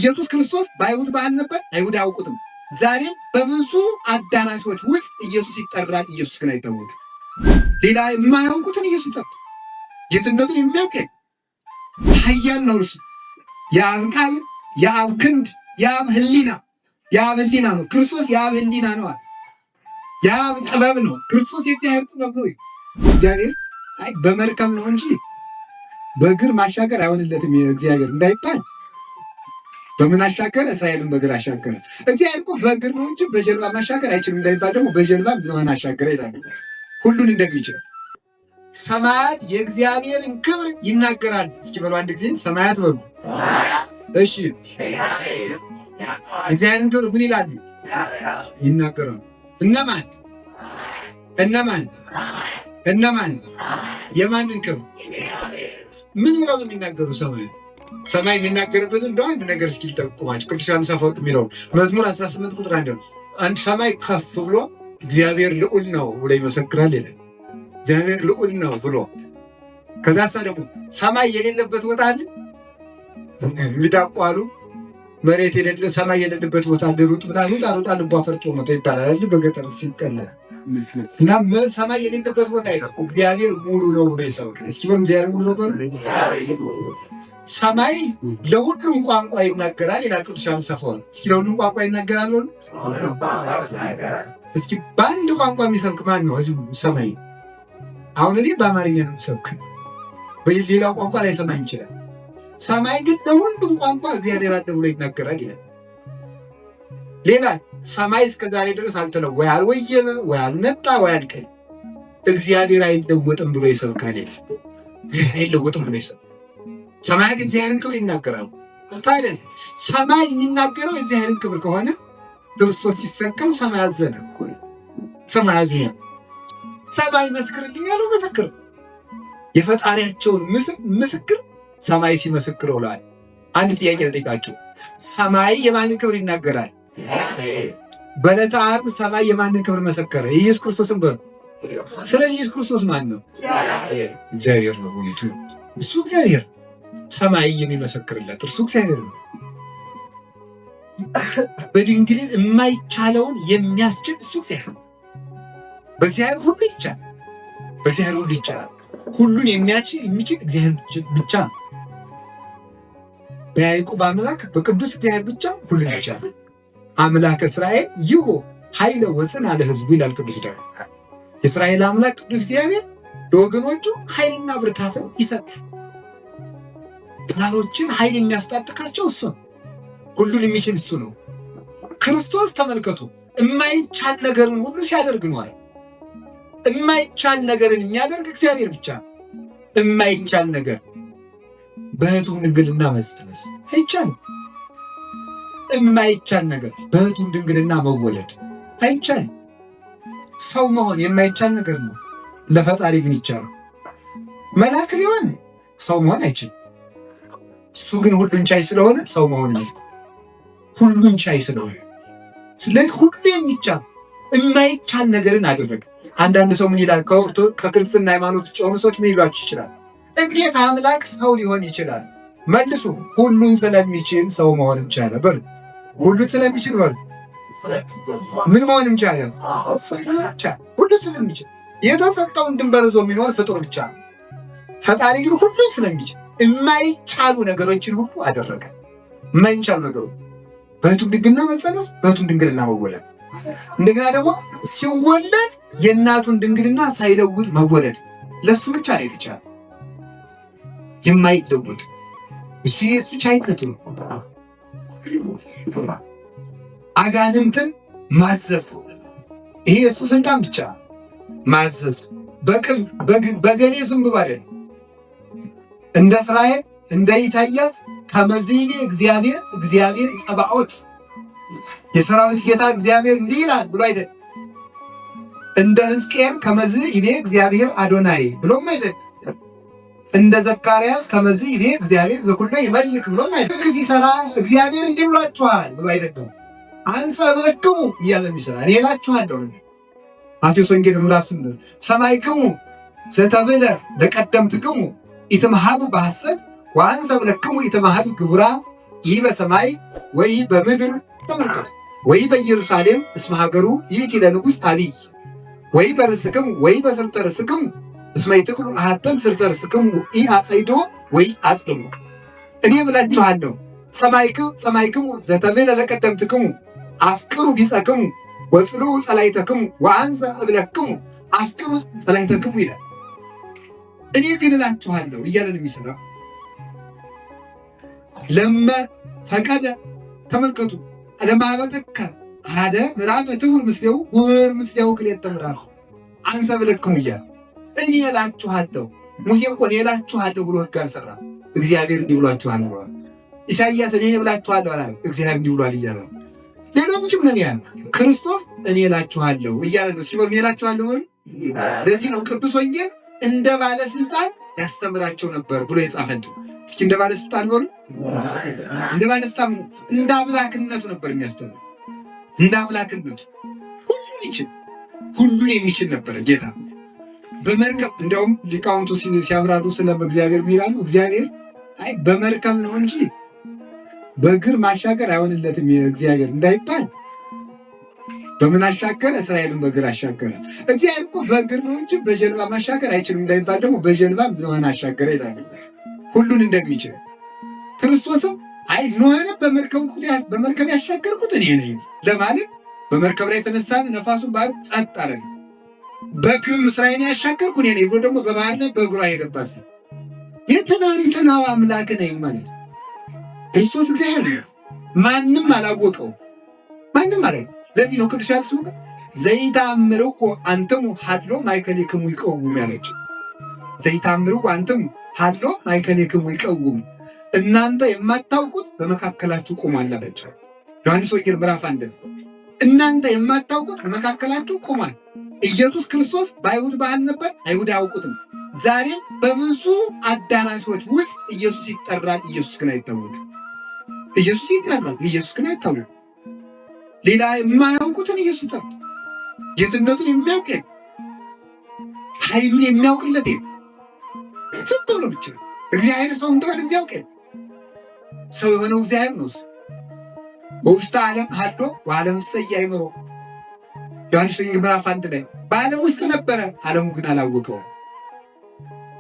ኢየሱስ ክርስቶስ በአይሁድ ባህል ነበር፣ አይሁድ አያውቁትም። ዛሬም በብዙ አዳራሾች ውስጥ ኢየሱስ ይጠራል፣ ኢየሱስ ግን አይታወቅም። ሌላ የማያውቁትን ኢየሱስ ይጠራል። ጌትነቱን የሚያውቅ ኃያል ነው እርሱ። የአብ ቃል፣ የአብ ክንድ፣ የአብ ህሊና ነው። ክርስቶስ የአብ ህሊና ነው። የአብ ጥበብ ነው። ክርስቶስ የእግዚአብሔር ጥበብ ነው። እግዚአብሔር በመርከብ ነው እንጂ በእግር ማሻገር አይሆንለትም። እግዚአብሔር እንዳይባል በምን አሻገረ? እስራኤልን በእግር አሻገረ። እግዚአብሔር እኮ በእግር ነው እንጂ በጀልባ ማሻገር አይችልም እንዳይባል ደግሞ በጀልባ ምን አሻገረ ይላል። ሁሉን እንደሚችል ሰማያት የእግዚአብሔርን ክብር ይናገራል። እስኪ በሉ አንድ ጊዜ ሰማያት በሉ። እሺ እግዚአብሔርን ክብር ምን ይላሉ? ይናገራሉ። እነማን? የማንን ክብር? ምን ብለው የሚናገሩ? ሰማይ የሚናገርበት እንደው አንድ ነገር እስኪ ልጠቁማችሁ። ቅዱስ ዮሐንስ አፈወርቅ የሚለው መዝሙር 18 ቁጥር 1 ሰማይ ከፍ ብሎ እግዚአብሔር ልዑል ነው ብሎ ይመሰክራል ይላል። እግዚአብሔር ልዑል ነው ብሎ ከዛሳ ደግሞ ሰማይ የሌለበት ቦታ አለ? የሚዳቋሉ መሬት የሌለ ሰማይ የሌለበት ቦታ ድሩጥ ብላሉት አሩጣ ልቧ ፈርጦ መቶ ይባላል አይደል? በገጠር ሲቀለ እና ሰማይ የሌለበት ቦታ አይደለም። እግዚአብሔር ሙሉ ነው ብሎ ይሰብካል። እስኪ በሉ እግዚአብሔር ሙሉ ነው ብሎ ሰማይ ለሁሉም ቋንቋ ይናገራል ይላል ቅዱስ ዮሐንስ አፈወርቅ። እስኪ ለሁሉም ቋንቋ ይናገራል ነው። እስኪ በአንድ ቋንቋ የሚሰብክ ማን ነው እዚሁ ሰማይ? አሁን እኔ በአማርኛ ነው የምሰብክ፣ በሌላው ቋንቋ ላይ ሰማይ ይችላል። ሰማይ ግን ለሁሉም ቋንቋ እግዚአብሔር አለ ብሎ ይናገራል ይላል። ሌላ ሰማይ እስከ ዛሬ ድረስ አልተለወጠ፣ ወይ አልወየበ፣ ወይ አልመጣ፣ ወይ አልቀረ። እግዚአብሔር አይለወጥም ብሎ ይሰብካል ይላል። እግዚአብሔር አይለወጥም ብሎ ይሰብካል። ሰማያት እግዚአብሔርን ክብር ይናገራሉ። ታዲያ ሰማይ የሚናገረው እግዚአብሔርን ክብር ከሆነ ክርስቶስ ሲሰቀል ሰማይ አዘነ። ሰማይ መስክርልኝ ያለው መሰክር የፈጣሪያቸውን ምስክር ሰማይ ሲመሰክር ውለዋል። አንድ ጥያቄ ልጠይቃችሁ። ሰማይ የማንን ክብር ይናገራል? በዕለተ ዓርብ ሰማይ የማንን ክብር መሰከረ? የኢየሱስ ክርስቶስን በሉ። ስለዚህ ኢየሱስ ክርስቶስ ማን ነው? እግዚአብሔር ነው። ሁኔቱ እሱ እግዚአብሔር፣ ሰማይ የሚመሰክርለት እርሱ እግዚአብሔር ነው። በድንግልን የማይቻለውን የሚያስችል እሱ እግዚአብሔር ነው። በእግዚአብሔር ሁሉ ይቻላል። በእግዚአብሔር ሁሉ ይቻላል። ሁሉን የሚችል እግዚአብሔር ብቻ ነው። በያዕቆብ አምላክ በቅዱስ እግዚአብሔር ብቻ ሁሉን ይቻላል። አምላክ እስራኤል ይሁ ኃይለ ወፅን አለ ህዝቡ ይላል ቅዱስ ዳዊት። የእስራኤል አምላክ ቅዱስ እግዚአብሔር ለወገኖቹ ኃይልና ብርታትን ይሰጣል። ተራሮችን ኃይል የሚያስታጥቃቸው እሱ ነው። ሁሉን የሚችል እሱ ነው። ክርስቶስ ተመልከቱ፣ የማይቻል ነገርን ሁሉ ሲያደርግ ነዋል። የማይቻል ነገርን የሚያደርግ እግዚአብሔር ብቻ። የማይቻል ነገር በእህቱም ድንግልና መጸነስ አይቻልም። የማይቻል ነገር በእህቱም ድንግልና መወለድ አይቻልም። ሰው መሆን የማይቻል ነገር ነው፣ ለፈጣሪ ግን ይቻላል። መልአክ ቢሆን ሰው መሆን አይችልም። እሱ ግን ሁሉን ቻይ ስለሆነ ሰው መሆን አይችልም። ሁሉን ቻይ ስለሆነ ስለዚህ ሁሉ የሚቻል የማይቻል ነገርን አደረገ። አንዳንድ ሰው ምን ይላል? ከክርስትና ሃይማኖት ውጭ የሆኑ ሰዎች ምን ይሏቸው ይችላል? እንዴት አምላክ ሰው ሊሆን ይችላል? መልሱ፣ ሁሉን ስለሚችል ሰው መሆንም ቻለ። በሉ ሁሉን ስለሚችል በሉ ምን መሆንም ቻለ? ሁሉን ስለሚችል የተሰጠውን ድንበር ይዞ የሚኖር ፍጡር ብቻ። ፈጣሪ ግን ሁሉን ስለሚችል የማይቻሉ ነገሮችን ሁሉ አደረገ። የማይቻሉ ነገሮች በእህቱም ድንግልና መጸነስ፣ በእህቱም ድንግልና መወለድ፣ እንደገና ደግሞ ሲወለድ የእናቱን ድንግልና ሳይለውጥ መወለድ ለሱ ብቻ ነው የተቻለ። የማይለውጥ እሱ የሱ ቻይነቱ ነው። አጋንንትን ማዘዝ ይሄ የሱ ስልጣን ብቻ። ማዘዝ በገሌ ዝም ብሎ አይደለም። እንደ እስራኤል እንደ ኢሳይያስ ከመዝይኔ እግዚአብሔር ጸባኦት የሰራዊት ጌታ እግዚአብሔር እንዲህ ይላል ብሎ አይደለም። እንደ ሕዝቅኤል ከመዝይኔ እግዚአብሔር አዶናይ ብሎም አይደለም። እንደ ዘካርያስ ከመዝይኔ እግዚአብሔር ዘኩሎ ይመልክ ብሎም አይደለም። ሲሰራ እግዚአብሔር እንዲህ ብሏችኋል ብሎ አይደለም። አንሰ ብለክሙ እያለ የሚሰራ እኔ እላችኋለሁ። ማቴዎስ ወንጌል ምዕራፍ 8 ሰማይክሙ ዘተብለ ለቀደምትክሙ ኢትምሃሉ በሐሰት ወአንሰ ብለክሙ ኢትምሃሉ ግቡራ ይህ በሰማይ ወይ በምድር ተመልከቱ። ወይ በኢየሩሳሌም እስመ ሀገሩ ይእቲ ለንጉሥ አብይ ወይ በርእስክሙ ወይ በስርተ ርእስክሙ እስመ ይትክሉ አሐተም ስርተ ርእስክሙ ኢአጸይዶ ወይ አጽልሙ። እኔ ብላችኋለሁ ሰማይክሙ ዘተቤለ ለቀደምትክሙ አፍቅሩ ቢጸክሙ ወጽልኡ ጸላይተክሙ ወአንሰ እብለክሙ አፍቅሩ ጸላይተክሙ ይላል። እኔ ግን እላችኋለሁ እያለን የሚሰራው ለመ ፈቀደ ተመልከቱ ለማበጠከ ሀደ ምዕራፍ ትሁር ምስሌው ሁር ምስሌው ክልኤተ ምዕራፍ አንሰ እብለክሙ እያለ እኔ እላችኋለሁ። ሙሴ እኮ እኔ እላችኋለሁ ብሎ ሕግ አልሰራም። እግዚአብሔር እንዲህ ብሏችኋል ብሏል። ኢሳይያስ እኔ ብላችኋለሁ አላለም። እግዚአብሔር እንዲህ ብሏል እያለ ነው። ሌሎችም ነቢያት ክርስቶስ እኔ እላችኋለሁ እያለ ነው። ሲበሉ እኔ እላችኋለሁ። ለዚህ ነው ቅዱስ ወንጌል እንደ ባለስልጣን ያስተምራቸው ነበር ብሎ የጻፈልን። እስኪ እንደ ባለስልጣን ሆኑ እንደ ባለስልጣን እንደ አምላክነቱ ነበር የሚያስተምር። እንደ አምላክነቱ ሁሉን የሚችል ነበረ ጌታ። በመርከብ እንደውም ሊቃውንቱ ሲያብራሩ ስለ እግዚአብሔር ይላሉ፣ እግዚአብሔር አይ በመርከብ ነው እንጂ በእግር ማሻገር አይሆንለትም እግዚአብሔር እንዳይባል በምን አሻገረ? እስራኤልን በእግር አሻገረ። እግዚአብሔር እኮ በእግር ነው እንጂ በጀልባ ማሻገር አይችልም እንዳይባል ደግሞ በጀልባ ኖህን አሻገረ ይላል። ሁሉን እንደሚችል ክርስቶስም አይ ኖህን በመርከብ ያሻገርኩት እኔ ነኝ ለማለት በመርከብ ላይ የተነሳን ነፋሱን ባህር ጸጥ አደረገ። በእግርም እስራኤልን ያሻገርኩ እኔ ነኝ ብሎ ደግሞ በባህር ላይ በእግሩ ሄደባት ነው። የትናንትናው አምላክ ነኝ ማለት ክርስቶስ እግዚአብሔር ነው። ማንም አላወቀው ማንም ማለት። ለዚህ ነው ቅዱስ ዮሐንስ ዘይታምርቆ አንተሙ ሀድሎ ማእከሌክሙ ይቀውም ያለችው። ዘይታምርቆ አንተሙ ሀድሎ ማእከሌክሙ ይቀውም፣ እናንተ የማታውቁት በመካከላችሁ ቆሟል አለችው። ዮሐንስ ወንጌል ምዕራፍ 1 እናንተ የማታውቁት በመካከላችሁ ቆሟል። ኢየሱስ ክርስቶስ በአይሁድ ባህል ነበር፣ አይሁድ አያውቁትም። ዛሬም በብዙ አዳራሾች ውስጥ ኢየሱስ ይጠራል፣ ኢየሱስ ግን አይታወቅም። ኢየሱስ ይጠራል፣ ኢየሱስ ግን አይታወቅም። ሌላ የማያውቁትን ኢየሱስ ጠርቶ ጌትነቱን የሚያውቅ ኃይሉን የሚያውቅለት ዝም ብሎ ብቻ እግዚአብሔር ሰው እንደሆነ የሚያውቅ ሰው የሆነው እግዚአብሔር ነው። በውስተ ዓለም ሀሎ ወዓለም እሰ ኢያእመሮ ዮሐንስ ምዕራፍ 1 ላይ በዓለም ውስጥ ነበረ፣ ዓለሙ ግን አላወቀውም።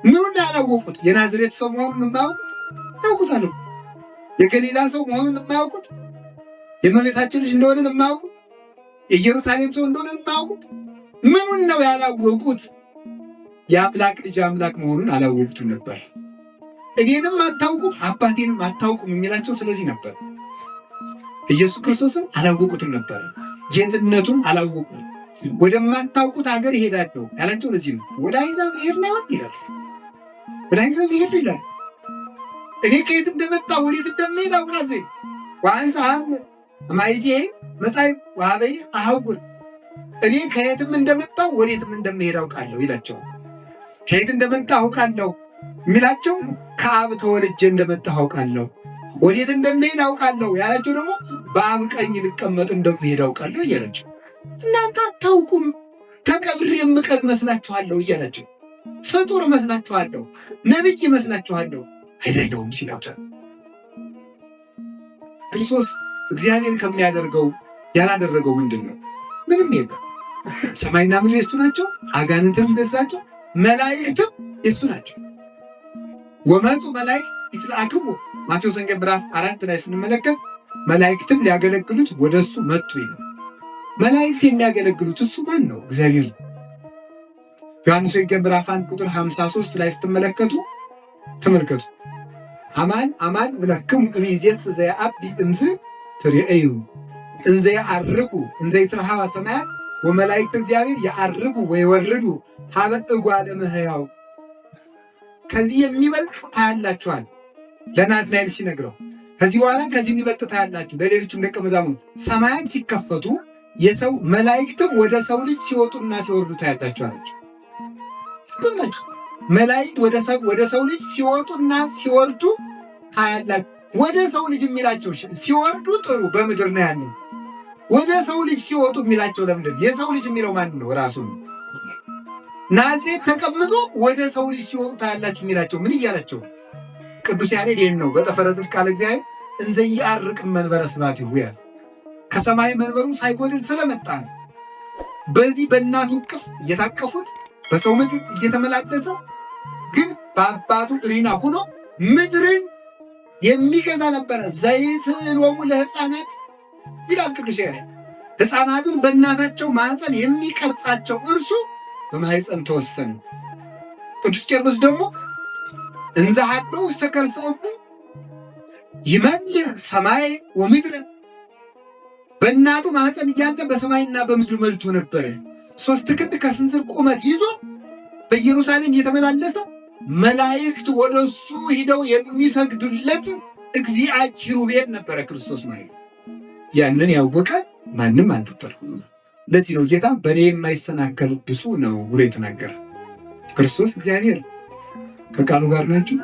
ምኑን ያላወቁት? የናዝሬት ሰው መሆኑን የማያውቁት ያውቁታል። የገሊላ ሰው መሆኑን የማያውቁት፣ የእመቤታችን ልጅ እንደሆነ የማያውቁት፣ የኢየሩሳሌም ሰው እንደሆነ የማያውቁት ምኑን ነው ያላወቁት? የአምላክ ልጅ አምላክ መሆኑን አላወቁትም ነበር። እኔንም አታውቁም አባቴንም አታውቁም የሚላቸው ስለዚህ ነበር። ኢየሱስ ክርስቶስም አላወቁትም ነበር። ጌትነቱን አላወቁም። ወደማታውቁት ሀገር ይሄዳለሁ ያላቸው ለዚህ ነው። ወደ አሕዛብ ይሄድ ነው ይላል። ወደ አሕዛብ ይሄድ ይላል። እኔ ከየት እንደመጣ ወዴት እንደምሄድ አውቃለሁ። ወአንሰ ማይቴ መጻይ ወሀበይ አሐውር፣ እኔ ከየትም እንደመጣው ወዴትም እንደምሄድ አውቃለሁ ይላቸዋል። ከየት እንደመጣ አውቃለሁ የሚላቸው ከአብ ተወልጄ እንደመጣሁ አውቃለሁ፣ ወዴት እንደምሄድ አውቃለሁ ያላቸው ደግሞ በአብ ቀኝ ልቀመጥ እንደምሄድ አውቃለሁ እያላቸው፣ እናንተ አታውቁም ተቀብሬ የምቀር መስላችኋለሁ እያላቸው፣ ፍጡር መስላችኋለሁ፣ ነቢይ መስላችኋለሁ አይደለሁም ሲላቸው፣ ክርስቶስ እግዚአብሔር ከሚያደርገው ያላደረገው ምንድን ነው? ምንም የለም። ሰማይና ምድር የሱ ናቸው። አጋንንትም ገዛቸው፣ መላእክትም የሱ ናቸው። ወመፁ መላእክት ይትለአክቡ ማቴዎስ ወንጌል ምዕራፍ 4 ላይ ስንመለከት መላእክትም ሊያገለግሉት ወደ እሱ መጡ ይላል። መላእክት የሚያገለግሉት እሱ ማን ነው? እግዚአብሔር። ዮሐንስ ወንጌል ምዕራፍ 1 ቁጥር 53 ላይ ስትመለከቱ ተመልከቱ። አማን አማን እብለክሙ እምይእዜሰ ዘየዐቢ እምዝ ትሬእዩ እንዘ የዐርጉ እንዘ ይትረኃዋ ሰማያት ወመላእክተ እግዚአብሔር የዐርጉ ወይወርዱ ሀበ እጓለ እመሕያው። ከዚህ የሚበልጥ ታያላችኋል ለናትናኤል ሲነግረው፣ ከዚህ በኋላ ከዚህ የሚበልጥ ታያላችሁ ለሌሎችም ደቀ መዛሙርት። ሰማያት ሲከፈቱ የሰው መላእክትም ወደ ሰው ልጅ ሲወጡና ሲወርዱ ታያላችሁ አላቸው። መላእክት ወደ ሰው ልጅ ሲወጡና ሲወርዱ ታያላችሁ። ወደ ሰው ልጅ የሚላቸው ሲወርዱ ጥሩ በምድር ነው ያለው። ወደ ሰው ልጅ ሲወጡ የሚላቸው ለምንድን? የሰው ልጅ የሚለው ማን ነው? ራሱ ነው። ናዝሬት ተቀምጦ ወደ ሰው ልጅ ሲወጡ ታያላችሁ የሚላቸው ምን እያላቸው? ቅዱስ ያሬድ ይህን ነው በጠፈረ ጽድቅ ቃለ እግዚአብሔር እንዘ ይዐርቅ መንበረ ስብሐቲሁ ያለ ከሰማይ መንበሩ ሳይጎድል ስለመጣ ነው። በዚህ በእናቱ እቅፍ እየታቀፉት በሰው ምድር እየተመላለሰ ግን በአባቱ ሪና ሆኖ ምድርን የሚገዛ ነበረ። ዘይስዕሎሙ ለሕፃናት ይላል ቅዱስ ያሬድ። ሕፃናትን በእናታቸው ማኅፀን የሚቀርጻቸው እርሱ በማኅፀን ተወሰኑ። ቅዱስ ቄርሎስ ደግሞ እንዘ ሀበው ውስተ ከርሰ እሙ ይመልእ ሰማይ ወምድር፣ በእናቱ ማኅፀን እያለ በሰማይና በምድር መልቶ ነበረ። 3 ክንድ ከስንዝር ቁመት ይዞ በኢየሩሳሌም እየተመላለሰ መላእክት ወደሱ ሂደው የሚሰግዱለት እግዚአ ኪሩቤል ነበረ ክርስቶስ ማለት ነው። ያንን ያወቀ ማንም አልነበረም። ለዚህ ነው ጌታ በእኔ የማይሰናከል ብፁዕ ነው ብሎ የተናገረ። ክርስቶስ እግዚአብሔር ከቃሉ ጋር ናችሁ።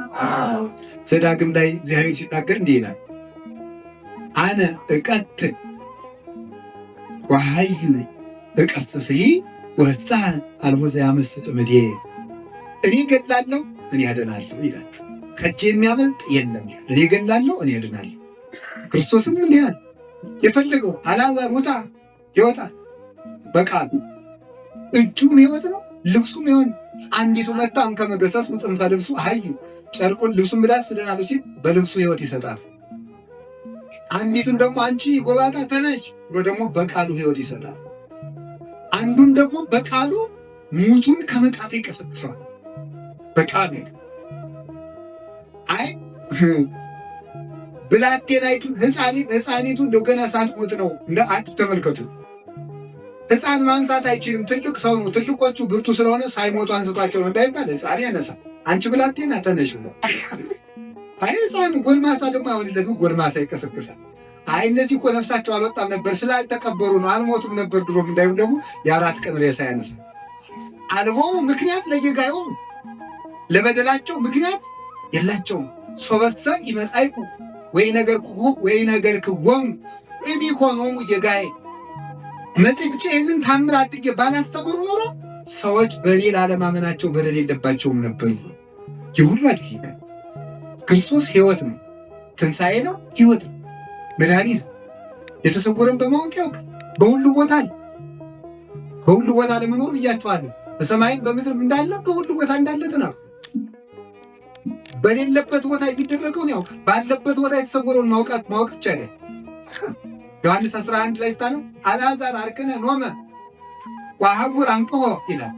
ዘዳግም ላይ እግዚአብሔር ሲናገር እንዲህ ይላል፣ አነ እቀትል ወሐዩ እቀስፍይ ወሕሳህ አልቦ ዘያመስጥ እምኔ፣ እኔ እገድላለሁ እኔ አድናለሁ ይላል። ከእጄ የሚያመልጥ የለም ይላል። እኔ እገድላለሁ እኔ አድናለሁ። ክርስቶስም እንዲህ አለ፣ የፈለገው አልዓዛር ውጣ ይወጣል በቃሉ። እጁም ሕይወት ነው፣ ልብሱም ሕይወት ነው። አንዲቱ መጣም ከመገሰጽ ጽንፈ ልብሱ ሐዩ፣ ጨርቁን ልብሱን ብዳስ ትደናሉ ሲል በልብሱ ሕይወት ይሰጣል። አንዲቱን ደግሞ አንቺ ጎባጣ ተነሽ ብሎ ደግሞ በቃሉ ሕይወት ይሰጣል። አንዱን ደግሞ በቃሉ ሙቱን ከመቃብር ይቀሰቅሰዋል። በቃሉ አይ ብላቴናይቱን ሕፃኒቱ እንደው ገና ሳትሞት ነው እንደ አንድ ተመልከቱ። ሕፃን ማንሳት አይችልም፣ ትልቅ ሰው ነው። ትልቆቹ ብርቱ ስለሆነ ሳይሞቱ አንስቷቸው ነው እንዳይባል ሕፃን ያነሳል። አንቺ ብላቴና ተነሽ ብሎ አይ ሕፃን ጎልማሳ ደግሞ አይሆንለትም፣ ጎልማሳ ይቀሰቅሳል። አይ እነዚህ እኮ ነፍሳቸው አልወጣም ነበር ስላልተቀበሩ ነው አልሞቱም ነበር ድሮም እንዳይሆን ደግሞ የ4 ቀን ሬሳ ያነሳል። አልቦሙ ምክንያት ለጌጋዮሙ፣ ለበደላቸው ምክንያት የላቸውም። ሶበሰ ይመጻይቁ ወይ ነገር ክጎሙ እሚኮኖሙ ጌጋዬ፣ መጥቼ ይህንን ታምር አድርጌ ባላስተምሩ ኖሮ ሰዎች በእኔ ላለማመናቸው በደል የለባቸውም ነበር። የሁሉ አድርጌ ክርስቶስ ሕይወት ነው፣ ትንሣኤ ነው፣ ሕይወት ነው፣ መድኃኒት የተሰወረን በማወቅ ያውቅ በሁሉ ቦታ አለ። በሁሉ ቦታ ለመኖር ብያቸዋለሁ። በሰማይም በምድርም እንዳለ በሁሉ ቦታ እንዳለ ተናግሯል። በሌለበት ቦታ የሚደረገውን ያውቃል። ባለበት ቦታ የተሰወረውን ማወቅ ብቻ ነው። ዮሐንስ 11 ላይ ስታነው አልዓዛር አርክነ ኖመ ወሐውር አንቅሆ ይላል።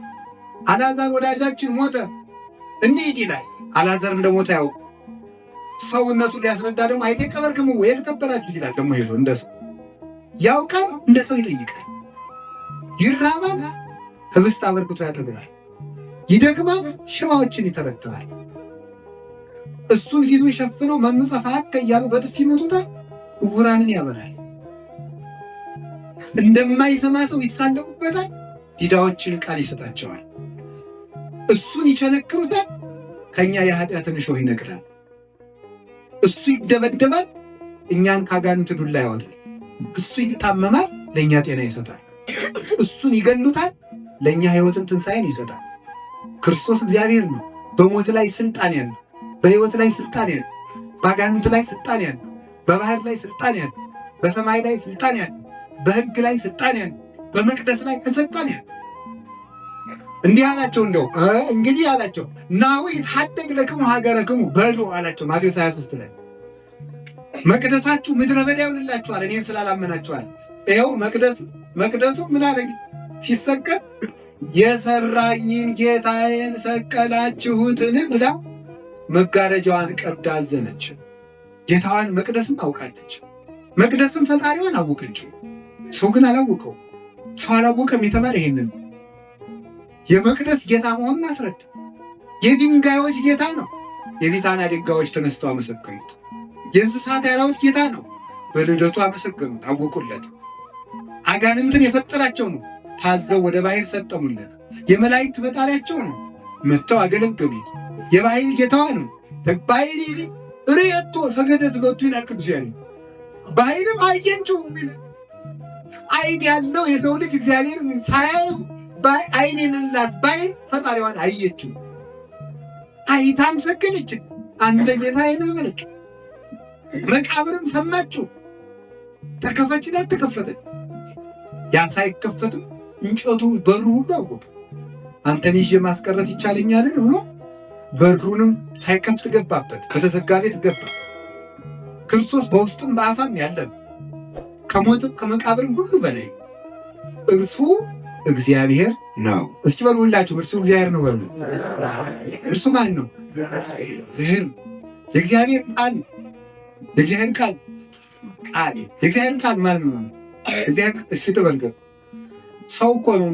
አልዓዛር ወዳጃችን ሞተ እንሂድ ይላል። አልዓዛር እንደሞተ ያውቅ ሰውነቱን ሊያስረዳ ደግሞ አይቴ ቀበርክሙ የት ቀበራችሁ ይላል። ደግሞ ሄዶ እንደ ሰው ያውቃል፣ እንደ ሰው ይጠይቃል። ይራባል፣ ህብስት አበርክቶ ያጠግባል። ይደክማል፣ ሽባዎችን ይተረትራል። እሱን ፊቱን ሸፍነው መኑ ጸፋከ እያሉ በጥፊ ይመቱታል። ዕውራንን ያበራል። እንደማይሰማ ሰው ይሳለቁበታል። ዲዳዎችን ቃል ይሰጣቸዋል። እሱን ይቸነክሩታል። ከኛ የኃጢአትን እሾህ ይነቅላል። እሱ ይደበደባል፣ እኛን ካጋንንት ዱላ ያወጣል። እሱ ይታመማል፣ ለእኛ ጤና ይሰጣል። እሱን ይገሉታል፣ ለእኛ ሕይወትን ትንሣኤን ይሰጣል። ክርስቶስ እግዚአብሔር ነው። በሞት ላይ ስልጣን ያለው፣ በሕይወት ላይ ስልጣን ያለው፣ በአጋንንት ላይ ስልጣን ያለው፣ በባህር ላይ ስልጣን ያለው፣ በሰማይ ላይ ስልጣን ያለው፣ በሕግ ላይ ስልጣን ያለው፣ በመቅደስ ላይ ስልጣን ያለው። እንዲህ አላቸው። እንደው እንግዲህ አላቸው ናሁ ይትሐደግ ለክሙ ሀገረክሙ በሉ አላቸው። ማቴዎስ 23 ላይ መቅደሳችሁ ምድረ በዳ ይሆንላችኋል እኔን ስላላመናችኋል። ይኸው መቅደሱ ምን አደረገ ሲሰቀል የሰራኝን ጌታዬን ሰቀላችሁትን ብላ መጋረጃዋን ቀብዳ አዘነች። ጌታዋን መቅደስም አውቃለች። መቅደስም ፈጣሪዋን አወቀችው። ሰው ግን አላወቀው። ሰው አላወቀም የተባለ ይሄንን የመቅደስ ጌታ መሆኑን አስረዳ። የድንጋዮች ጌታ ነው። የቢታንያ ድንጋዮች ተነስተው አመሰገኑት። የእንስሳት አራዊት ጌታ ነው። በልደቱ አመሰገኑት፣ አወቁለት። አጋንንትን የፈጠራቸው ነው። ታዘው ወደ ባሕር ሰጠሙለት። የመላእክት ፈጣሪያቸው ነው። መጥተው አገለገሉት። የባሕር ጌታዋ ነው። ባሕር ርየቶ ሰገደት ሎቱ ይላል ቅዱስ ያሬድ። ባሕርም አየንችው ይላል። ዓይን ያለው የሰው ልጅ እግዚአብሔር ሳያዩ ዓይን የሌላት ባሕር ፈጣሪዋን አየችው። አይታም ሰገደች። አንተ ጌታዬ ነህ አለች። መቃብርም ሰማችሁ፣ ተከፈች ይላል፣ ተከፈተች። ያን ሳይከፈትም እንጨቱ በሩ ሁሉ አወቀ። አንተን ይዤ ማስቀረት ይቻለኛልን ብሎ በሩንም ሳይከፍት ገባበት፣ በተዘጋ ቤት ገባ። ክርስቶስ በውስጥም በአፋም ያለ ከሞትም ከመቃብርም ሁሉ በላይ እርሱ እግዚአብሔር ነው። እስኪ በሉ ሁላችሁም እርሱ እግዚአብሔር ነው በሉ። እርሱ ማን ነው? እግዚአብሔር ነው። የእግዚአብሔር ቃል የእግዚአብሔር ቃል የእግዚአብሔር ቃል ማለት ነው። እግዚአብሔር እስኪ ተበልገ ሰው እኮ ነው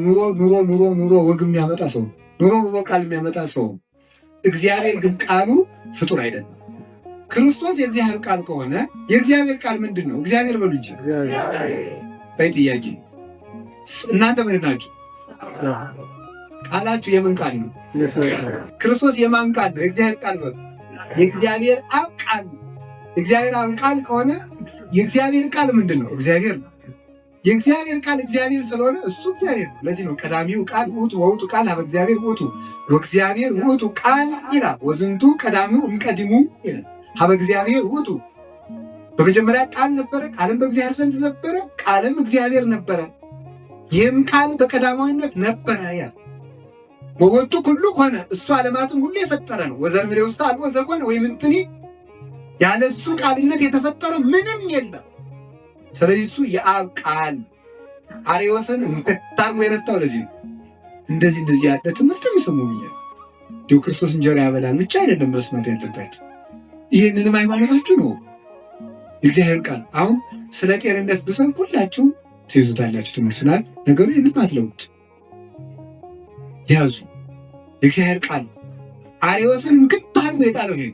ኑሮ ወግ የሚያመጣ ሰው ኑሮ ቃል የሚያመጣ ሰው። እግዚአብሔር ግን ቃሉ ፍጡር አይደለም። ክርስቶስ የእግዚአብሔር ቃል ከሆነ የእግዚአብሔር ቃል ምንድን ነው? እግዚአብሔር በሉ እንጂ ጥያቄ እናንተ ምን ናችሁ? ቃላችሁ የምን ቃል ነው? ክርስቶስ የማን ቃል ነው? የእግዚአብሔር ቃል ነው። የእግዚአብሔር አብ ቃል ነው። የእግዚአብሔር አብ ቃል ከሆነ የእግዚአብሔር ቃል ምንድን ነው? እግዚአብሔር ነው። የእግዚአብሔር ቃል እግዚአብሔር ስለሆነ እሱ እግዚአብሔር ነው። ለዚህ ነው ቀዳሚው ቃል ውእቱ ወውእቱ ቃል ሀበ እግዚአብሔር ውእቱ ወእግዚአብሔር ውእቱ ቃል ይላል። ወዝንቱ ቀዳሚው እምቀዲሙ ይላል። ሀበ እግዚአብሔር ውእቱ በመጀመሪያ ቃል ነበረ፣ ቃልም በእግዚአብሔር ዘንድ ነበረ፣ ቃልም እግዚአብሔር ነበረ። ይህም ቃል በቀዳማዊነት ነበረ ያ ወወጡ ሁሉ ሆነ። እሱ ዓለማትን ሁሉ የፈጠረ ነው። ወዘእምኔሁ አልቦ ዘኮነ ወይምንትኒ ያለ እሱ ቃልነት የተፈጠረ ምንም የለም። ስለዚህ እሱ የአብ ቃል አርዮስን እንቅጣም የረታው ለዚህ ነው። እንደዚህ ያለ ትምህርት የሚሰሙ ብያል። እንዲሁ ክርስቶስ እንጀራ ያበላል ብቻ አይደለም መስመር ያለበት። ይህንንም ሃይማኖታችሁ ነው እግዚአብሔር ቃል። አሁን ስለ ጤንነት ብሰን ሁላችሁም ትይዙታላችሁ ትምህርቱናል። ነገሩ ይህንም አትለውት ያዙ። የእግዚአብሔር ቃል አርዮስን እንቅጣም የጣለው ይሄ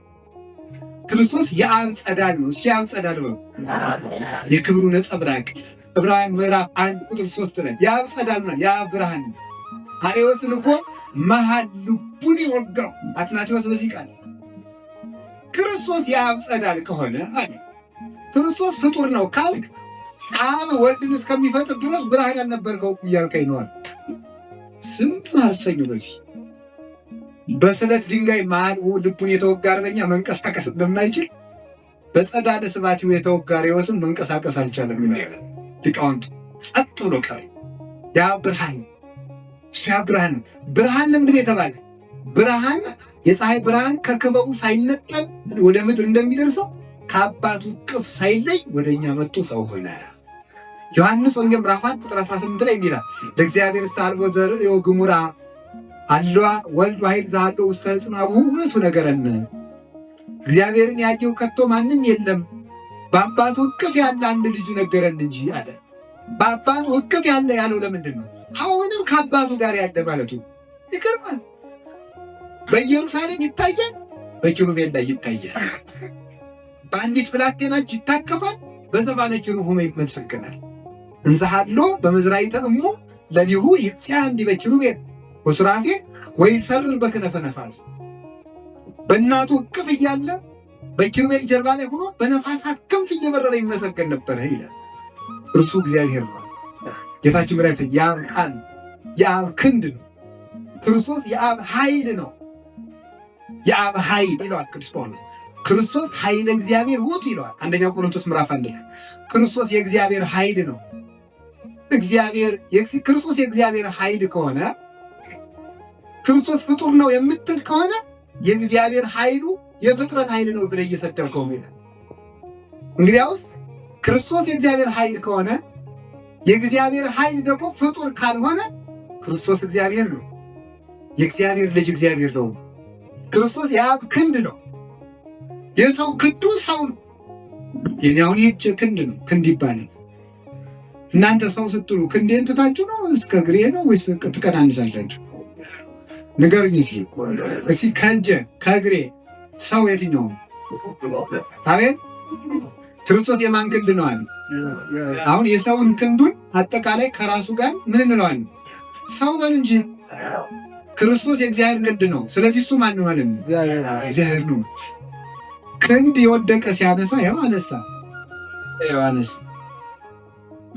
ክርስቶስ የአብ ጸዳል ነው። እስኪ የአብ ጸዳል ነው፣ የክብሩ ነጸብራቅ። ዕብራውያን ምዕራፍ 1 ቁጥር 3 ላይ የአብ ጸዳል ነው፣ የአብ ብርሃን ነው። አርዮስን እኮ መሃል ልቡን ይወጋው አትናቴዎስ በዚህ ቃል ክርስቶስ የአብ ጸዳል ከሆነ አለ ክርስቶስ ፍጡር ነው ካልክ አብ ወልድን እስከሚፈጥር ድረስ ብርሃን ያልነበርከው እያልከኝ ነው አለ። ስም አሰኙ በዚህ በስለት ድንጋይ መሃል ልቡን የተወጋ አርበኛ መንቀሳቀስ እንደማይችል በጸዳለ ስባቲው የተወጋ አርዮስን መንቀሳቀስ አልቻለም ይላል ሊቃውንቱ። ጸጥ ብሎ ቀረ። ያ ብርሃን እሱ ያ ብርሃን ብርሃን ለምንድን የተባለ ብርሃን የፀሐይ ብርሃን ከክበቡ ሳይነጠል ወደ ምድር እንደሚደርሰው ከአባቱ ቅፍ ሳይለይ ወደኛ መጥቶ ሰው ሆነ። ዮሐንስ ወንጌል ምዕራፍ 1 ቁጥር 18 ላይ እንዲህ ይላል ለእግዚአብሔር ሳልቦ ዘርእዮ ግሙራ አለዋ ወልድ ኃይል ዛለው ውስተ ጽናቡ ውእቱ ነገረን። እግዚአብሔርን ያየው ከቶ ማንም የለም በአባቱ እቅፍ ያለ አንድ ልጁ ነገረን እንጂ አለ። በአባቱ እቅፍ ያለ ያለው ለምንድን ነው? አሁንም ከአባቱ ጋር ያለ ማለቱ ይገርማል። በኢየሩሳሌም ይታያል፣ በኪሩቤል ላይ ይታያል። በአንዲት ብላቴና እጅ ይታቀፋል፣ በዘባነ ኪሩብ ሆኖ ይመሰገናል። እንዘሃሎ በመዝራዕተ እሙ ለሊሁ ይጽያ እንዲህ በኪሩቤል ወሱራፌ ወይ ሰርር በክነፈ ነፋስ። በእናቱ እቅፍ እያለ በኪሩቤል ጀርባ ላይ ሆኖ በነፋሳት ክንፍ እየበረረ ይመሰገን ነበረ ይላል። እርሱ እግዚአብሔር ነው። ጌታችን መድኃኒታችን የአብ ቃል የአብ ክንድ ነው። ክርስቶስ የአብ ኃይል ነው። የአብ ኃይል ይለዋል ቅዱስ ጳውሎስ። ክርስቶስ ኃይለ እግዚአብሔር ውእቱ ይለዋል አንደኛ ቆሮንቶስ ምዕራፍ 1 ላይ። ክርስቶስ የእግዚአብሔር ኃይል ነው። ክርስቶስ የእግዚአብሔር ኃይል ከሆነ ክርስቶስ ፍጡር ነው የምትል ከሆነ የእግዚአብሔር ኃይሉ የፍጥረት ኃይል ነው ብለህ እየሰደብከው ነው። እንግዲያውስ ክርስቶስ የእግዚአብሔር ኃይል ከሆነ የእግዚአብሔር ኃይል ደግሞ ፍጡር ካልሆነ ክርስቶስ እግዚአብሔር ነው። የእግዚአብሔር ልጅ እግዚአብሔር ነው። ክርስቶስ የአብ ክንድ ነው። የሰው ክንዱ ሰው ነው። የኔ አሁን ይህች ክንድ ነው፣ ክንድ ይባላል። እናንተ ሰው ስትሉ ክንዴን ትታችሁ ነው እስከ እግሬ ነው ወይስ ትቀናንሳላችሁ? ንገሩኝ እስኪ ከእጄ ከእግሬ ሰው የትኛው? አቤት ክርስቶስ የማን ክንድ ነው አለ? አሁን የሰውን ክንዱን አጠቃላይ ከራሱ ጋር ምን እንለዋለን? ሰው በል እንጂ። ክርስቶስ የእግዚአብሔር ክንድ ነው። ስለዚህ እሱ ማን ነው ማለት ነው? እግዚአብሔር ነው። ክንድ የወደቀ ሲያነሳ ያው አነሳ።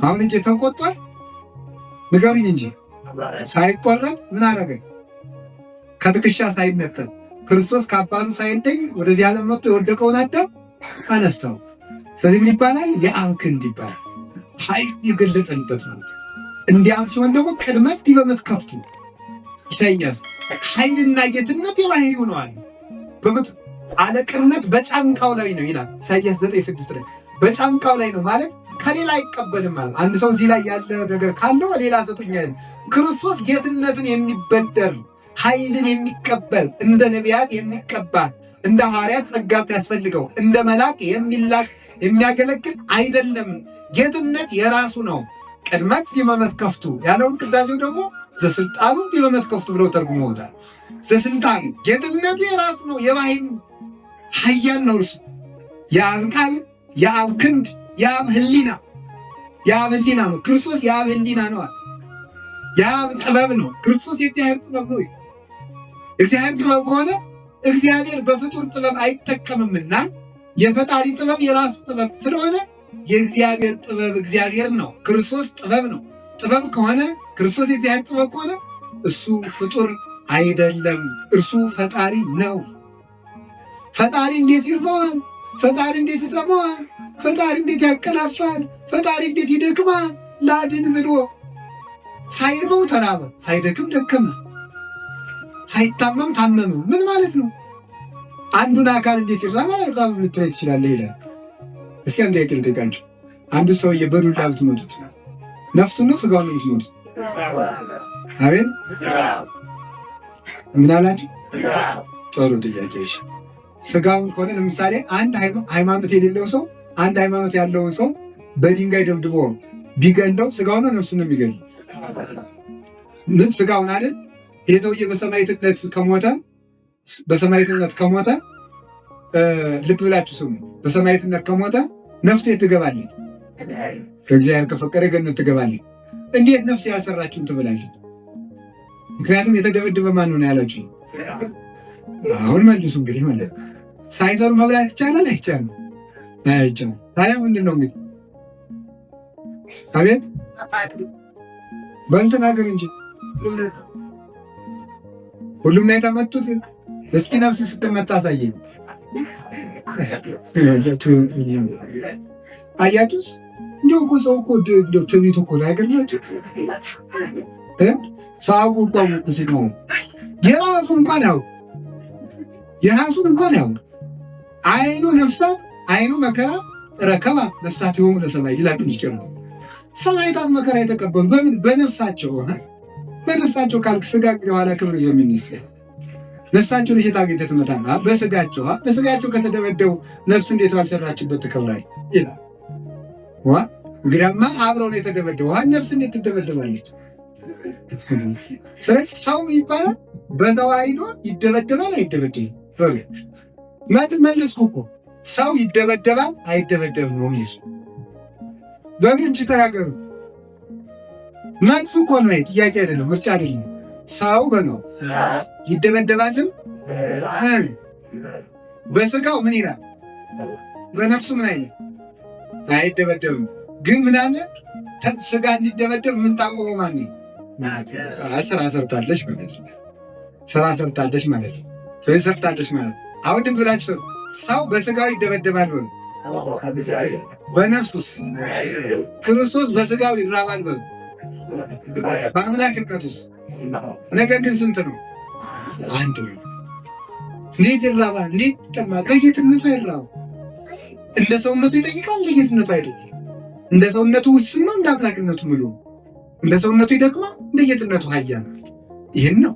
አሁን እጄ ተቆርጧል? ንገሩኝ እንጂ ሳይቆረጥ ምን አደረገ? ከትከሻ ሳይነጠል ክርስቶስ ከአባቱ ሳይለይ ወደዚህ ዓለም መጥቶ የወደቀውን አዳም አነሳው። ስለዚህ ምን ይባላል? የአብ ክንድ ይባላል። ኃይል የገለጠንበት ማለት ነው። እንዲያም ሲሆን ደግሞ ቅድመት ዲበ መትከፍቱ ኢሳይያስ ኃይልና ጌትነት የባህሪው ነው አለ። አለቅነት በጫንቃው ላይ ነው ይላል ኢሳይያስ 9:6 ላይ በጫንቃው ላይ ነው ማለት ከሌላ አይቀበልም ማለት። አንድ ሰው እዚህ ላይ ያለ ነገር ካለው ሌላ ሰጡኛል። ክርስቶስ ጌትነትን የሚበደር ኃይልን የሚቀበል እንደ ነቢያት የሚቀባ እንደ ሐዋርያት ጸጋ ያስፈልገው እንደ መልአክ የሚላክ የሚያገለግል አይደለም። ጌትነት የራሱ ነው። ቅድመት ዲበ መትከፍቱ ያለውን ቅዳሴው ደግሞ ዘስልጣኑ ዲበ መትከፍቱ ብለው ተርጉመውታል። ዘስልጣኑ ጌትነቱ የራሱ ነው። የባህሪ ኃያል ነው እርሱ። የአብ ቃል፣ የአብ ክንድ፣ የአብ ህሊና ነው። ክርስቶስ የአብ ህሊና ነው። የአብ ጥበብ ነው። ክርስቶስ የእግዚአብሔር ጥበብ ነው። እግዚአብሔር ጥበብ ከሆነ እግዚአብሔር በፍጡር ጥበብ አይጠቀምምና የፈጣሪ ጥበብ የራሱ ጥበብ ስለሆነ የእግዚአብሔር ጥበብ እግዚአብሔር ነው። ክርስቶስ ጥበብ ነው። ጥበብ ከሆነ ክርስቶስ የእግዚአብሔር ጥበብ ከሆነ እሱ ፍጡር አይደለም፣ እርሱ ፈጣሪ ነው። ፈጣሪ እንዴት ይርበዋል? ፈጣሪ እንዴት ይጠማዋል? ፈጣሪ እንዴት ያቀላፋል? ፈጣሪ እንዴት ይደክማል? ላድን ብሎ ሳይርበው ተራበ፣ ሳይደክም ደከመ፣ ሳይታመም ታመመ። ምን ማለት ነው? አንዱን አካል እንዴት ይራባል? አይራብም ልትለኝ ትችላለህ ይላል። እስኪ አንድ ጥያቄ ልጠይቃችሁ። አንዱ ሰውዬ በዱላ ብትመቱት ነፍሱን ነው ስጋውን ነው የምትመቱት? አቤት ምን አላችሁ? ጥሩ ጥያቄ። እሺ ስጋውን ከሆነ ለምሳሌ አንድ ሃይማኖት የሌለው ሰው አንድ ሃይማኖት ያለውን ሰው በድንጋይ ደብድቦ ቢገለው ስጋውን ነው ነፍሱን ነው የሚገለው? ስጋውን አይደል? ይህ ሰውዬ በሰማዕትነት ከሞተ ልብ ብላችሁ ስሙ። በሰማዕትነት ከሞተ ነፍሱ የት ትገባለች? ከእግዚአብሔር ከፈቀደ ገነት ትገባለች። እንዴት ነፍስ ያልሰራችሁን ትበላለች? ምክንያቱም የተደበደበ ማን ነው ያላችሁ? አሁን መልሱ እንግዲህ ማለት ሳይሰሩ መብላት ይቻላል አይቻልም? አይቻልም። ታዲያ ምንድን ነው እንግዲህ? አቤት በእንትን ሀገር እንጂ ሁሉም ላይ የተመቱት። እስኪ ነፍስ ስትመታ አሳየኝ። አያችሁስ? እንዲሁ እኮ ሰው እኮ ትዕቢቱ እኮ አይገርማችሁ? ሰው አወቁ ሲል ነው የራሱን እንኳን ያውቅ አይኑ ነፍሳት አይኑ መከራ ረከባ ነፍሳት የሆኑ ለሰማይ ይላል ቅዱስ ቄርሎስ። ሰማዕታት መከራ የተቀበሉ በነፍሳቸው ካልክ ስጋ እንግዲህ ኋላ ክብር ይዞ የሚነሳ ነፍሳቸውን እሸት አግኝተህ ትመታለህ። በስጋቸው ከተደበደቡ ነፍስ እንዴት ባልሰራችበት ትከብራለች ይላል። እንግዲያማ አብረው ነው የተደበደቡ። ነፍስ እንዴት ትደበደባለች? ስለዚህ ሰው ይባላል በተዋሂዶ ይደበደባል አይደበደብም? መለስኩ እኮ ሰው ይደበደባል አይደበደብም ነው ሚሱ። በምን እንጂ ተናገሩ። መልሱ እኮ ነው፣ ጥያቄ አይደለም፣ ምርጫ አይደለም። ሰው በነው ይደበደባልም በስጋው ምን ይላል? በነፍሱ ምን አይነት አይደበደብም። ግን ምን አለ? ስጋ እንዲደበደብ ምን ታቆመው? ማን ስራ ሰርታለች ማለት ነው። ስራ ሰርታለች ማለት ነው። ስለዚህ ሰርታለች ማለት አሁን ድም ብላችሁ ሰው በስጋው ይደበደባል ነው። በነፍሱስ ክርስቶስ በስጋው ይራባል ነው። በአምላክነቱስ ነገር ግን ስንት ነው? አንድ ነው። እንዴት ይራባል? እንዴት ይጠማል? በጌትነቱ አይራባም። እንደ ሰውነቱ ይጠይቃል፣ እንደ ጌትነቱ አይጠይቅም። እንደ ሰውነቱ ውስን ነው፣ እንደ አምላክነቱ ሙሉ። እንደ ሰውነቱ ይደክማል፣ እንደ ጌትነቱ ኃያል። ይህን ነው።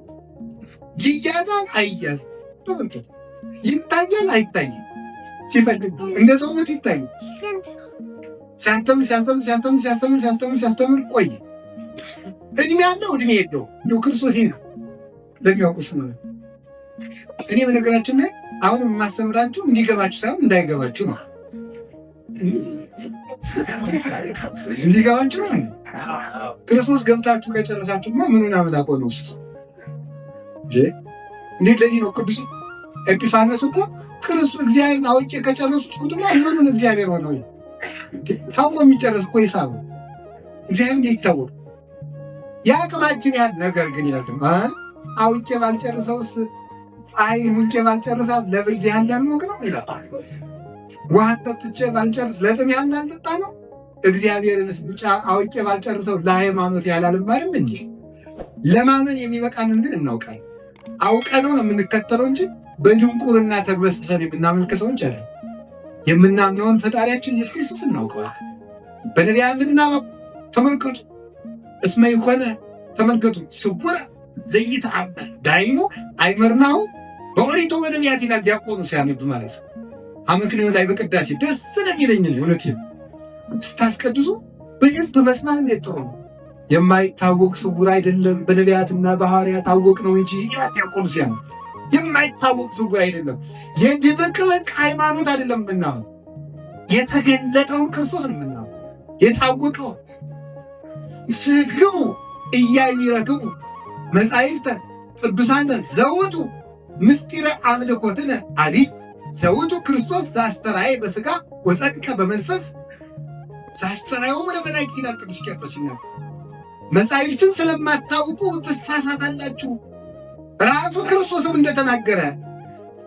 ይያዛል አይያዝም፣ ይታያል አይታይም። ሲፈልግ እንደ ሰውነቱ ይታያል። ሲያስተምር ቆየ። እድሜ ያለው እድሜ የለው። እንደው ክርስቶስ ይሄ ነው ለሚያውቁ ስም ነው። እኔ በነገራችን ላይ አሁን የማስተምራችሁ እንዲገባችሁ ሳይሆን እንዳይገባችሁ ነው። እንዲገባችሁ ነው። ክርስቶስ ገብታችሁ ከጨረሳችሁማ ምኑን አምላክ ሆነ ውስጥ እንዴት? ለዚህ ነው ቅዱስ ኤጲፋንዮስ እኮ ክርስቶስ እግዚአብሔርን አውቄ ከጨረሱት ቁጥማ ምኑን እግዚአብሔር ሆነ ወይ ታውቆ የሚጨረስ እኮ ሂሳብ ነው። እግዚአብሔር እንዴት ይታወቅ? የአቅማችን ያህል ነገር ግን ይላል አውቄ ባልጨርሰውስ ፀሐይ ሙቄ ባልጨርሳት ለብርድ ያህል ያልሞቅ ነው ይላል። ውሃ ጠጥቼ ባልጨርስ ለጥም ያህል አልጠጣ ነው? እግዚአብሔርንስ ብቻ አውቄ ባልጨርሰው ለሃይማኖት ያላልማርም እንዴ? ለማመን የሚበቃንን ግን እናውቃለን። አውቀነው ነው የምንከተለው እንጂ በድንቁርና ተግበስብሰን የምናመልክ ሰዎች አለ። የምናምነውን ፈጣሪያችን ኢየሱስ ክርስቶስ እናውቀዋል። በነቢያትና ተመልከቱ፣ እስመ ይኮነ ተመልከቱ ስውረ ዘይተአመር ዳይሙ አይመርናሁ በኦሪቱ በነቢያት ይላል ዲያቆኑ ሲያነብ ማለት ነው። አመክንዮ ላይ በቅዳሴ ደስ ስለሚለኝ ነው። እውነቴን ስታስቀድሱ በደንብ በመስማት እንዴት ጥሩ ነው። የማይታወቅ ስውር አይደለም፣ በነቢያትና በሐዋርያት ታወቅ ነው እንጂ ዲያቆኑ ሲያነብ የማይታወቅ ስውር አይደለም። የድብቅብቅ ሃይማኖት አይደለም ምናምን፣ የተገለጠውን ክርስቶስ ነው ምናምን፣ የታወቀው ስግሙ እያሚረግሙ መጻሕፍተ ቅዱሳነ ዘውቱ ምስጢረ አምልኮትነ አቢይ ዘውቱ ክርስቶስ ዘአስተርአየ በሥጋ ወጸድቀ በመንፈስ ዘአስተርአዮሙ ለመላእክት ይላል ቅዱስ ቄርሎስ ይናገራል። መጻሕፍትን ስለማታውቁ ትሳሳታላችሁ። ራሱ ክርስቶስም እንደተናገረ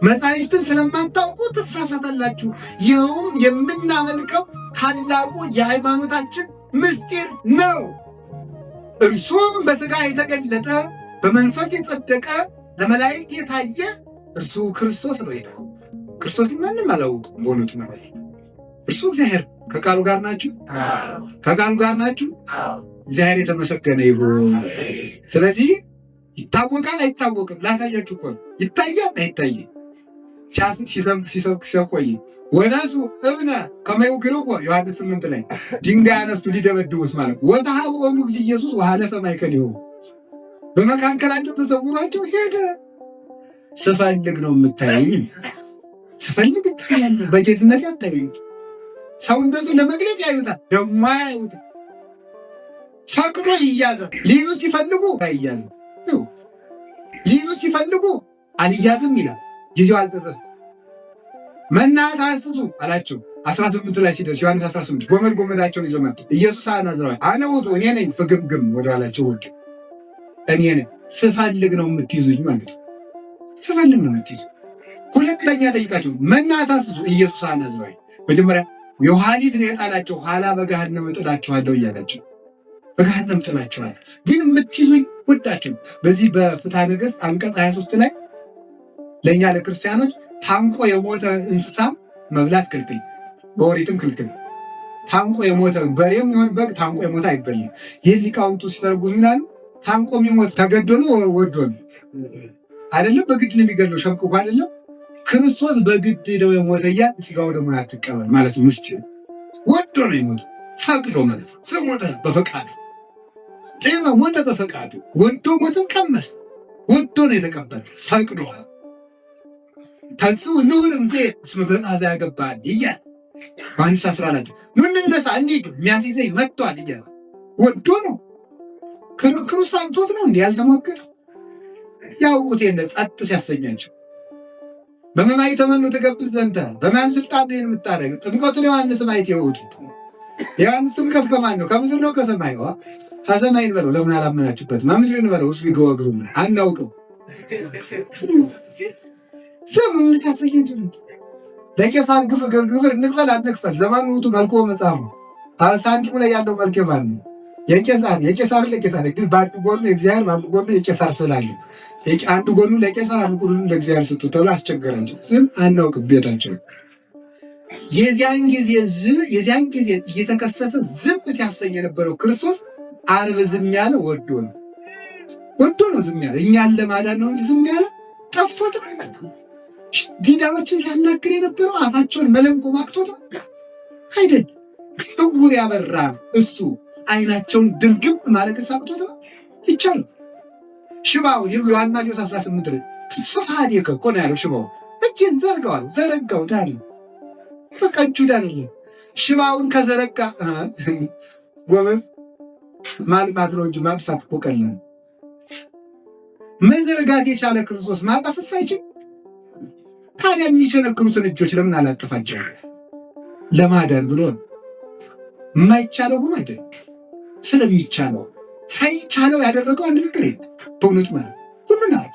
መጻሕፍትን ስለማታውቁ ትሳሳታላችሁ። ይኸውም የምናመልከው ታላቁ የሃይማኖታችን ምስጢር ነው። እርሱም በሥጋ የተገለጠ በመንፈስ የጸደቀ ለመላእክት የታየ እርሱ ክርስቶስ ነው ይላል። ክርስቶስ ማንም አላወቀም በእውነቱ ማለት ነው። እርሱ እግዚአብሔር ከቃሉ ጋር ናችሁ፣ ከቃሉ ጋር ናችሁ። እግዚአብሔር የተመሰገነ ይሁን። ስለዚህ ይታወቃል አይታወቅም፣ ላሳያችሁ እኮ ነው። ይታያል አይታይም። ሲሰብክ ሲቆይ ወነሱ እብነ ከመ ይውግርዎ ዮሐንስ 8 ላይ ድንጋይ አነሱ ሊደበድቡት ማለት ወተሃብኦሙ እግዚእ ኢየሱስ ወሀለፈ ማእከሌሁ በመካከላቸው ተሰውሯቸው ሄደ። ስፈልግ ነው የምታየኝ፣ ስፈልግ እታያለሁ። በጌትነት ያታዩኝ። ሰውነቱን ለመግለጽ ያዩታል፣ ደግሞ አያዩትም። ፈቅዶ ይያዛል። ሊይዙ ሲፈልጉ አይያዝም። ሊይዙ ሲፈልጉ አልያዝም ይላል። ጊዜው አልደረሰም። መና ታስሱ አላቸው። 18 ላይ ሲደርስ ዮሐንስ 18 ጎመድ ጎመዳቸውን ይዘው መጡ። ኢየሱስ አናዝራዊ አነ ውእቱ እኔ ነኝ ፍግምግም ወደ ኋላቸው ወደ እኔ ነኝ። ስፈልግ ነው የምትይዙኝ ማለት ነው። ስፈልግ ነው የምትይዙ። ሁለተኛ ጠይቃቸው መና ታስሱ ኢየሱስ አናዝራዊ መጀመሪያ የኋሊት ነው የጣላቸው፣ ኋላ በገሃነም እጥላችኋለሁ እያላቸው በገሃነም እጥላችኋለሁ። ግን የምትይዙኝ ወዳችሁ በዚህ በፍትሐ ነገሥት አንቀጽ 23 ላይ ለእኛ ለክርስቲያኖች ታንቆ የሞተ እንስሳ መብላት ክልክል፣ በኦሪትም ክልክል። ታንቆ የሞተ በሬም ይሁን በግ ታንቆ የሞተ አይበላም። ይህን ሊቃውንቱ ሲተረጉሙ ይላሉ ታንቆ የሚሞት ተገዶ ነው ወዶ ነው አይደለም፣ በግድ ነው የሚገድለው። ሸምቅቆ አይደለም። ክርስቶስ በግድ ነው የሞተ እያል ስጋው ደግሞ አትቀበል ማለት ነው። ምስጢር ወዶ ነው የሞተ፣ ፈቅዶ ማለት ነው። ሰው ሞተ በፈቃዱ፣ ጤማ ሞተ በፈቃዱ፣ ወዶ ሞትን ቀመስ፣ ወዶ ነው የተቀበለ ፈቅዶ። ተንሥኡ ንሁርም ዜ እስመ በጻዛ ያገባል እያለ ዮሐንስ 14 ምን እንነሳ እንሂድ የሚያስይዘኝ መጥቷል እያለ ወዶ ነው። ክርክሩ ሳምቶት ነው እንዲህ ያልተሞከረ ያውቁት የለ ጸጥ ሲያሰኛቸው በመማይ ተመኑ ተገብር ዘንተ በማን ስልጣን ነው የምታረግ? ጥምቀቱን ዮሐንስ ማየት የወጡት ዮሐንስ ጥምቀት ከማን ነው? ከምድር ነው ከሰማይ? ከሰማይን በለው ለምን አላመናችሁበት? ምድርን በለው እሱ ይገወግሩ አናውቅም። ዘመኑ ታሰየኝ ለቄሳር ግብር እንክፈል አንክፈል ዘመኑ ውጡ መልኮ መጽሐፉ ሳንቲሙ ላይ ያለው መልክ ማን ነው? የቄሳር ለቄሳር ግን በአንድ ጎኑ የእግዚአብሔር በአንድ ጎኑ የቄሳር ስላለ አንድ ጎኑ ለቄሳር አንድ ጎኑ ለእግዚአብሔር ስጡ ተብሎ አስቸገራቸው። ዝም አናውቅም ቤታቸው። የዚያን ጊዜ እየተከሰሰ ዝም ሲያሰኝ የነበረው ክርስቶስ ዓርብ ዝም ያለ ወዶ ነው ዝም ያለ እኛን ለማዳን ነው እንጂ ዝም ያለ ጠፍቶት ዲዳዎችን ሲያናግር የነበረው አፋቸውን መለምቆም አቅቶት አይደል? እውር ያበራ እሱ አይናቸውን ድርግም ማለት ሳቅቶት ይቻላል። ሽባው ዮሐንስ 18 ላይ ስፋት እኮ ነው ያለው። ሽባው እጅን ዘረጋው ዳኒ በቃ እጁ ዳኒ። ሽባውን ከዘረጋ ጎበዝ ማልማት ነው እንጂ ማጥፋት እኮ ቀላል። መዘርጋት የቻለ ክርስቶስ ማጠፍስ አይችል። ታዲያ የሚቸነክሩትን እጆች ለምን አላጠፋቸው? ለማዳን ብሎ የማይቻለው ሆኖ አይደል? ስለሚቻለው ሳይቻለው ያደረገው አንድ ነገር የለም። በእውነት ማለት ሁሉን አለ።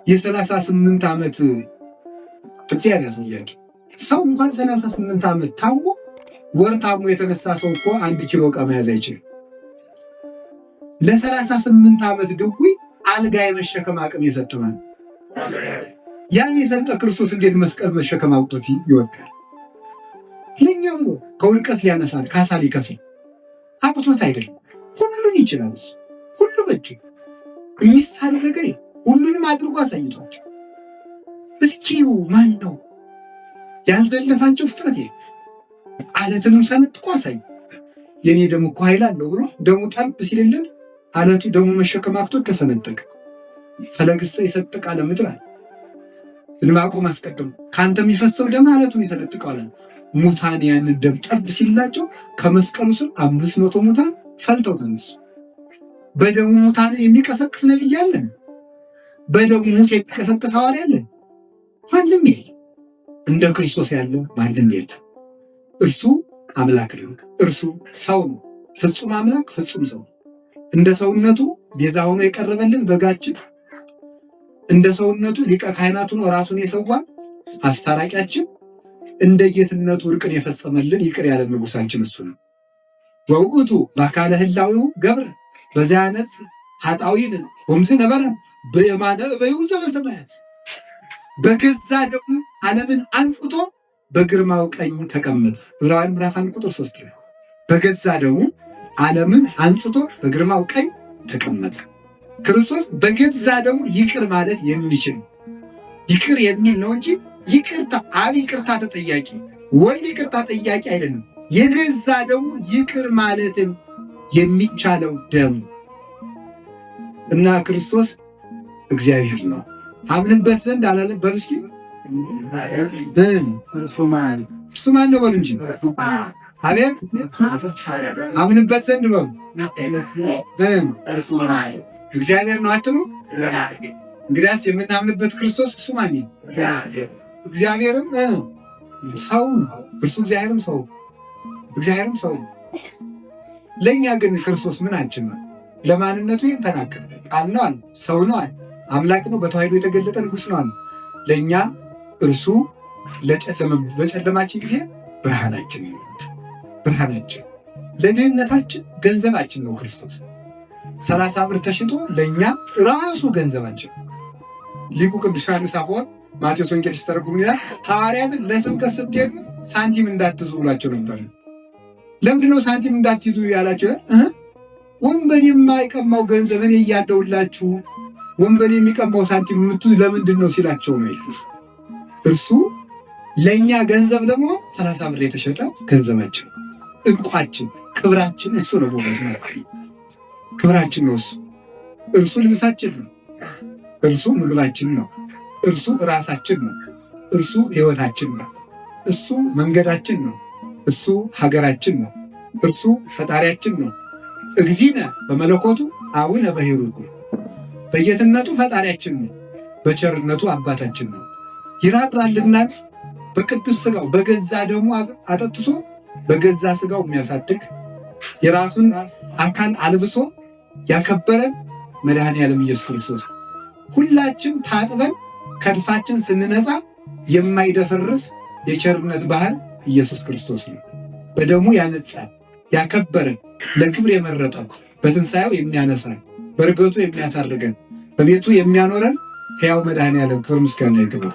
የ38 ዓመት እግዚአብሔር ያሳያቸው ሰው እንኳን 38 ዓመት ታሞ ወር ታሞ የተነሳ ሰው እኮ 1 ኪሎ ዕቃ መያዝ አይችልም። ለ38 ዓመት ድውይ አልጋ የመሸከም አቅም የሰጠ ማለት ያን የሰጠ ክርስቶስ እንዴት መስቀል መሸከም አውጥቶት ይወድቃል? ለኛም ነው ከውድቀት ሊያነሳል ካሳ ሊከፍል አቅቶት አይደለም። ሁሉን ይችላል እሱ። ሁሉ በእጁ የሚሳል ነገር ሁሉንም አድርጎ አሳይቷቸው። እስኪው ማን ነው ያልዘለፋቸው ፍጥረት አለትንም ሰንጥቆ አሳይ። የኔ ደሙ እኮ ኃይል አለው ብሎ ደሙ ጠብ ሲልለት አለቱ ደሙ መሸከም አቅቶት ተሰነጠቀ። ፈለግሰ ይሰጥቅ አለ ምድር ዕንባቆም አስቀድሞ ካንተ የሚፈሰው ደም አለቱን ይሰነጥቀዋል። ሙታን ያንን ደም ጠብ ሲላቸው ከመስቀሉ ስር 500 ሙታን ፈልተው ተነሱ። በደሙ ሙታን የሚቀሰቅስ ነብይ አለን? በደሙ ሙት የሚቀሰቅስ ሐዋርያ አለን? ማንም የለም። እንደ ክርስቶስ ያለ ማንም የለም። እርሱ አምላክ ነው፣ እርሱ ሰው ነው። ፍጹም አምላክ ፍጹም ሰው። እንደ ሰውነቱ ቤዛ ሆኖ የቀረበልን በጋችን፣ እንደ ሰውነቱ ሊቀ ካህናቱ ነው ራሱን የሰዋ አስታራቂያችን፣ እንደ ጌትነቱ እርቅን የፈጸመልን ይቅር ያለ ንጉሳችን እሱ ነው። ወውእቱ በአካለ ህላዊው ገብረ በዚያ ነጽ ኃጣዊን ወምዝ ነበረ በየማነ በይውዘ በሰማያት በገዛ ደግሞ ዓለምን አንጽቶ በግርማው ቀኝ ተቀመጠ። ዕብራውያን ምዕራፍ 1 ቁጥር 3 ነው። በገዛ ደግሞ ዓለምን አንጽቶ በግርማው ቀኝ ተቀመጠ። ክርስቶስ በገዛ ደግሞ ይቅር ማለት የሚችል ይቅር የሚል ነው እንጂ ይቅርታ አብ ይቅርታ ተጠያቂ ወልድ ይቅርታ ጠያቂ አይደለም። የገዛ ደግሞ ይቅር ማለትን የሚቻለው ደም እና ክርስቶስ እግዚአብሔር ነው። አምንበት ዘንድ አላለ በሉ እስኪ እርሱ ማን ነው በሉ እንጂ አቤት አምንበት ዘንድ በሉ እግዚአብሔር ነው አትሉ። እንግዲያስ የምናምንበት ክርስቶስ እሱ ማን ነው? እግዚአብሔርም ሰው ነው። እርሱ እግዚአብሔርም ሰው እግዚአብሔርም ሰው ነው። ለእኛ ግን ክርስቶስ ምናችን ነው? ለማንነቱ ይህን ተናገረ። ቃል ነው አለ፣ ሰው ነው አለ፣ አምላክ ነው፣ በተዋሕዶ የተገለጠ ንጉሥ ነው አለ። ለእኛ እርሱ በጨለማችን ጊዜ ብርሃናችን ነው። ብርሃናችን ለድህነታችን ገንዘባችን ነው ክርስቶስ። 30 ብር ተሽጦ ለእኛ ራሱ ገንዘባችን። ሊቁ ቅዱስ ዮሐንስ አፈወርቅ ማቴዎስ ወንጌል ሲተረጉም ይላል ሐዋርያትን ለስብከት ስትሄዱ ሳንቲም እንዳትይዙ ብሏቸው ነበር። ለምንድነው ሳንቲም እንዳትይዙ ያላቸው? ወንበዴ የማይቀማው ገንዘብ እኔ እያለሁላችሁ ወንበዴ የሚቀማው ሳንቲም የምትይዙ ለምንድን ነው ሲላቸው ነው ይላል። እርሱ ለእኛ ገንዘብ ደግሞ 30 ብር የተሸጠ ገንዘባችን፣ እንቋችን፣ ክብራችን እሱ ነው። ቦበት ማለት ክብራችን ነው እሱ። እርሱ ልብሳችን ነው። እርሱ ምግባችን ነው። እርሱ ራሳችን ነው። እርሱ ሕይወታችን ነው። እሱ መንገዳችን ነው። እሱ ሀገራችን ነው። እርሱ ፈጣሪያችን ነው። እግዚእነ በመለኮቱ አቡነ በሂሩቱ በጌትነቱ ፈጣሪያችን ነው። በቸርነቱ አባታችን ነው። ይራራልናል። በቅዱስ ሥጋው በገዛ ደሙ አጠጥቶ በገዛ ሥጋው የሚያሳድግ የራሱን አካል አልብሶ ያከበረን መድኃኔዓለም ኢየሱስ ክርስቶስ ሁላችን ታጥበን ከድፋችን ስንነጻ የማይደፈርስ የቸርነት ባህር ኢየሱስ ክርስቶስ ነው። በደሙ ያነጻን ያከበረን ለክብር የመረጠን በትንሣኤው የሚያነሳን በርገቱ የሚያሳርገን በቤቱ የሚያኖረን ሕያው መድኃኔዓለም ክብር ምስጋና ይግባው።